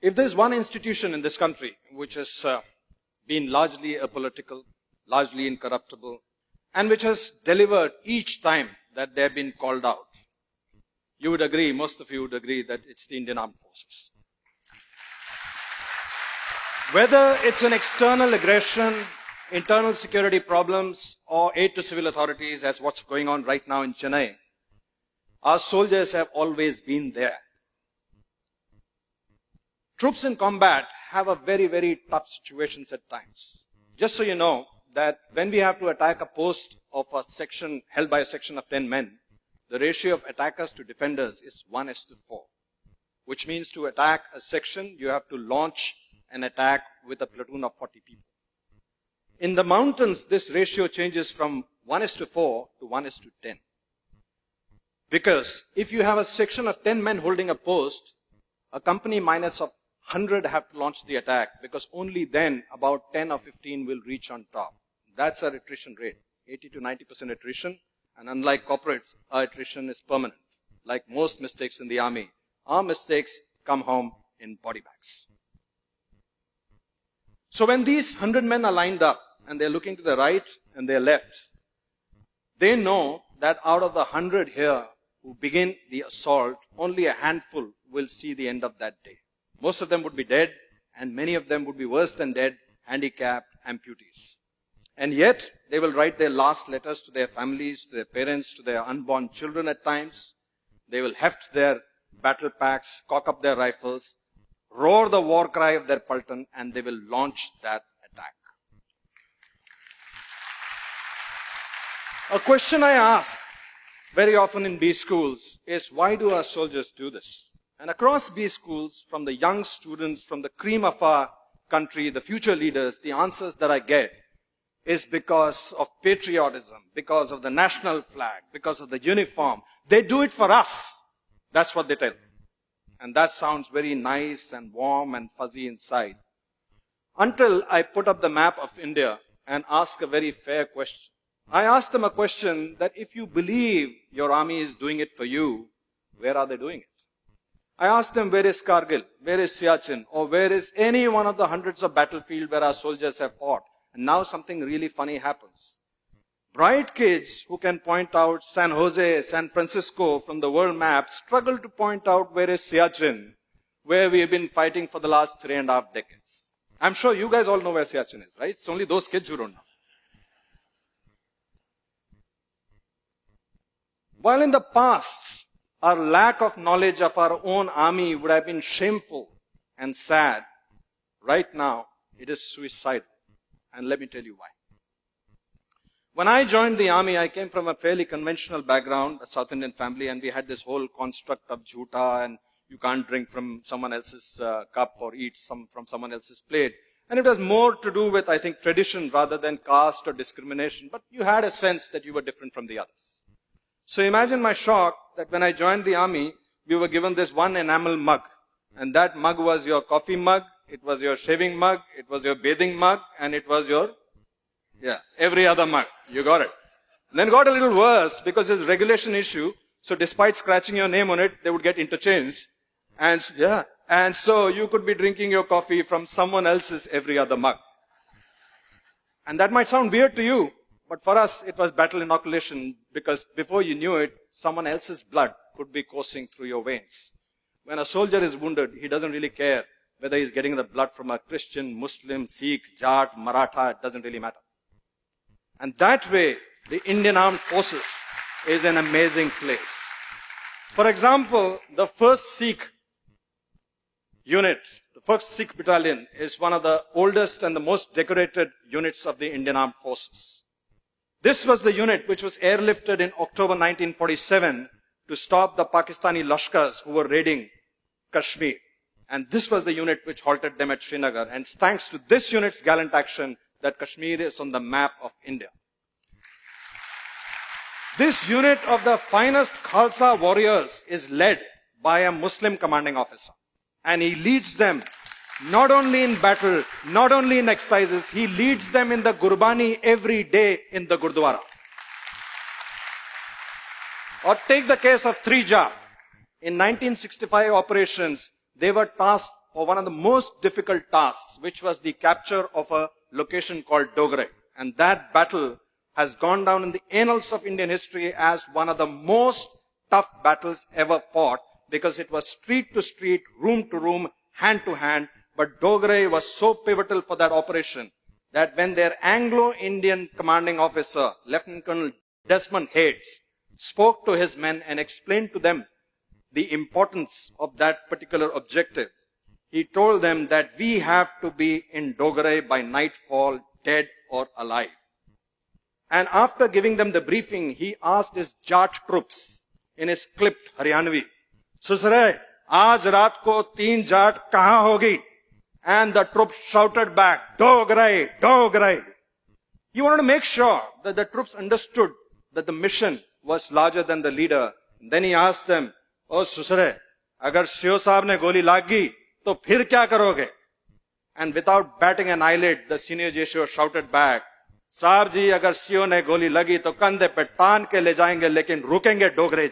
If there's one institution in this country which has been largely apolitical, largely incorruptible, and which has delivered each time that they've been called out, you would agree, most of you would agree, that it's the Indian Armed Forces. Whether it's an external aggression, internal security problems, or aid to civil authorities, as what's going on right now in Chennai, our soldiers have always been there. Troops in combat have a very, very tough situations at times. Just so you know, that when we have to attack a post of a section held by a section of 10 men, the ratio of attackers to defenders is 1:4, which means to attack a section, you have to launch an attack with a platoon of 40 people. In the mountains, this ratio changes from 1:4 to 1:10. Because if you have a section of 10 men holding a post, a company minus of 100 have to launch the attack, because only then about 10 or 15 will reach on top. That's our attrition rate, 80 to 90% attrition. And unlike corporates, our attrition is permanent. Like most mistakes in the army, our mistakes come home in body bags. So when these 100 men are lined up and they're looking to the right and their left, they know that out of the 100 here who begin the assault, only a handful will see the end of that day. Most of them would be dead, and many of them would be worse than dead, handicapped, amputees. And yet, they will write their last letters to their families, to their parents, to their unborn children at times. They will heft their battle packs, cock up their rifles, roar the war cry of their Paltan, and they will launch that attack. A question I ask very often in B schools is, why do our soldiers do this? And across B schools, from the young students, from the cream of our country, the future leaders, the answers that I get is because of patriotism, because of the national flag, because of the uniform. They do it for us. That's what they tell me. And that sounds very nice and warm and fuzzy inside. Until I put up the map of India and ask a very fair question. I ask them a question that if you believe your army is doing it for you, where are they doing it? I ask them, where is Kargil? Where is Siachen? Or where is any one of the hundreds of battlefields where our soldiers have fought? And now something really funny happens. Bright kids who can point out San Jose, San Francisco from the world map struggle to point out where is Siachen, where we have been fighting for the last 3.5 decades. I'm sure you guys all know where Siachen is, right? It's only those kids who don't know. While in the past, our lack of knowledge of our own army would have been shameful and sad, right now it is suicidal. And let me tell you why. When I joined the army, I came from a fairly conventional background, a South Indian family, and we had this whole construct of jhuta, and you can't drink from someone else's cup or eat from someone else's plate. And it was more to do with, I think, tradition rather than caste or discrimination. But you had a sense that you were different from the others. So imagine my shock that when I joined the army, we were given this one enamel mug. And that mug was your coffee mug, it was your shaving mug, it was your bathing mug, and it was your, every other mug. You got it. Then got a little worse because it's a regulation issue. So despite scratching your name on it, they would get interchanged. And so you could be drinking your coffee from someone else's every other mug. And that might sound weird to you, but for us, it was battle inoculation, because before you knew it, someone else's blood could be coursing through your veins. When a soldier is wounded, he doesn't really care whether he's getting the blood from a Christian, Muslim, Sikh, Jat, Maratha, it doesn't really matter. And that way, the Indian Armed Forces is an amazing place. For example, the 1st Sikh unit, the 1st Sikh battalion, is one of the oldest and the most decorated units of the Indian Armed Forces. This was the unit which was airlifted in October 1947 to stop the Pakistani Lashkars who were raiding Kashmir. And this was the unit which halted them at Srinagar. And it's thanks to this unit's gallant action that Kashmir is on the map of India. This unit of the finest Khalsa warriors is led by a Muslim commanding officer. And he leads them not only in battle, not only in exercises, he leads them in the Gurbani every day in the Gurdwara. Or take the case of Trija. In 1965 operations, they were tasked for one of the most difficult tasks, which was the capture of a location called Dogre. And that battle has gone down in the annals of Indian history as one of the most tough battles ever fought, because it was street to street, room to room, hand to hand. But Dogre was so pivotal for that operation that when their Anglo-Indian commanding officer, Lieutenant Colonel Desmond Hayes, spoke to his men and explained to them the importance of that particular objective, he told them that we have to be in Dogre by nightfall, dead or alive. And after giving them the briefing, he asked his Jat troops in his clipped Haryanvi, "Susre, aaj raat ko 3 Jat kahan hogi?" And the troops shouted back, "Dogre, Dogre." He wanted to make sure that the troops understood that the mission was larger than the leader. And then he asked them, "Oh Susre, agar Shio Saab ne goli lagi, to phir kya karoge?" And without batting an eyelid, the senior Jesho shouted back, "Saab ji, agar Shio ne goli lagi, to kandhe pe taan ke le jayenge, lekin rukenge Dogre